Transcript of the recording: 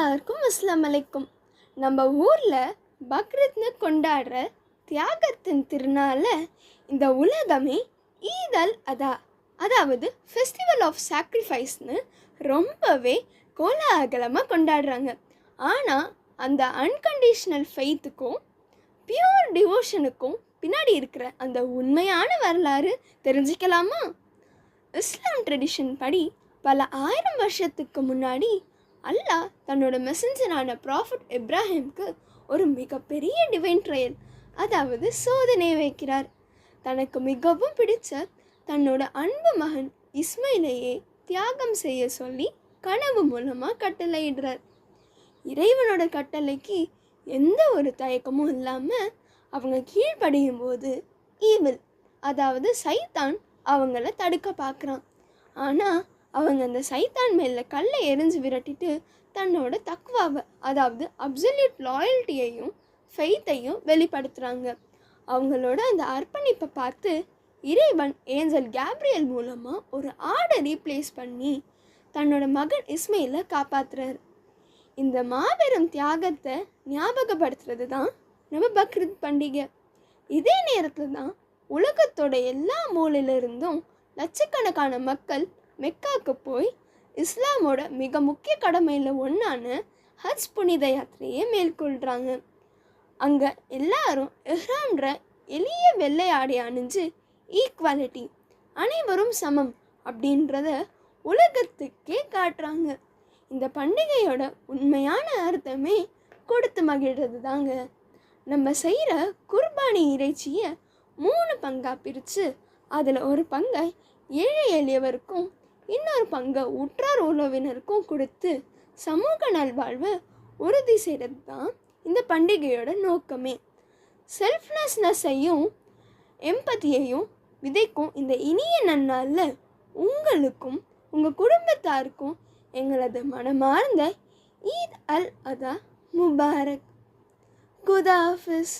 எல்லாருக்கும் அஸ்ஸலாமு அலைக்கும். நம்ம ஊரில் பக்ரீத்னு கொண்டாடுற தியாகத்தின் திருநாளை இந்த உலகமே ஈத் அல் அதா, அதாவது ஃபெஸ்டிவல் ஆஃப் சாக்ரிஃபைஸ்னு ரொம்பவே கோலாகலமாக கொண்டாடுறாங்க. ஆனால் அந்த அன்கண்டிஷ்னல் ஃபெய்த்துக்கும் பியூர் டிவோஷனுக்கும் பின்னாடி இருக்கிற அந்த உண்மையான வரலாறு தெரிஞ்சுக்கலாமா? இஸ்லாம் ட்ரெடிஷன் படி பல ஆயிரம் வருஷத்துக்கு முன்னாடி அல்லாஹ் தன்னோட மெசஞ்சரான ப்ராஃபட் இப்ராஹிம்க்கு ஒரு மிகப்பெரிய டிவைன் ட்ரையல், அதாவது சோதனை வைக்கிறார். தனக்கு மிகவும் பிடிச்ச தன்னோட அன்பு மகன் இஸ்மைலையே தியாகம் செய்ய சொல்லி கனவு மூலமாக கட்டளையிடுறார். இறைவனோட கட்டளைக்கு எந்த ஒரு தயக்கமும் இல்லாமல் அவங்க கீழ்ப்படியும் போது ஈவில், அதாவது சைத்தான் அவங்கள தடுக்க பார்க்குறான். ஆனால் அவங்க அந்த சைத்தான் மேலே கல்லை எரிஞ்சு விரட்டிட்டு தன்னோட தக்வாவை, அதாவது அப்சல்யூட் லாயல்ட்டியையும் ஃபெய்த்தையும் வெளிப்படுத்துகிறாங்க. அவங்களோட அந்த அர்ப்பணிப்பை பார்த்து இறைவன் ஏஞ்சல் கேப்ரியல் மூலமாக ஒரு ஆடை ரீப்ளேஸ் பண்ணி தன்னோட மகன் இஸ்மைலை காப்பாற்றுறாரு. இந்த மாபெரும் தியாகத்தை ஞாபகப்படுத்துறது தான் நம்ம பக்ரீத் பண்டிகை. இதே நேரத்தில் தான் உலகத்தோட எல்லா மூலையிலிருந்தும் லட்சக்கணக்கான மக்கள் மெக்காவுக்கு போய் இஸ்லாமோட மிக முக்கிய கடமையில் ஒன்றான ஹஜ் புனித யாத்திரையை மேற்கொள்கிறாங்க. அங்கே எல்லாரும் இஹ்ராம்ன்ற எளிய வெள்ளை ஆடை அணிஞ்சு ஈக்குவாலிட்டி, அனைவரும் சமம் அப்படின்றத உலகத்துக்கே காட்டுறாங்க. இந்த பண்டிகையோட உண்மையான அர்த்தமே கொடுத்து மகிழ்றது தாங்க. நம்ம செய்கிற குர்பானி இறைச்சியை 3 பங்காக பிரித்து அதில் ஒரு பங்கை ஏழை எளியவருக்கும் இன்னொரு பங்கை உற்றார் உறவினருக்கும் கொடுத்து சமூக நல்வாழ்வை உறுதி செய்கிறது தான் இந்த பண்டிகையோட நோக்கமே. செல்ஃப்லெஸ்னஸையும் எம்பத்தியையும் விதைக்கும் இந்த இனிய நன்னாளில் உங்களுக்கும் உங்கள் குடும்பத்தாருக்கும் எங்களது மனமார்ந்த ஈத் அல் அதா முபாரக். குதாஃபிஸ்.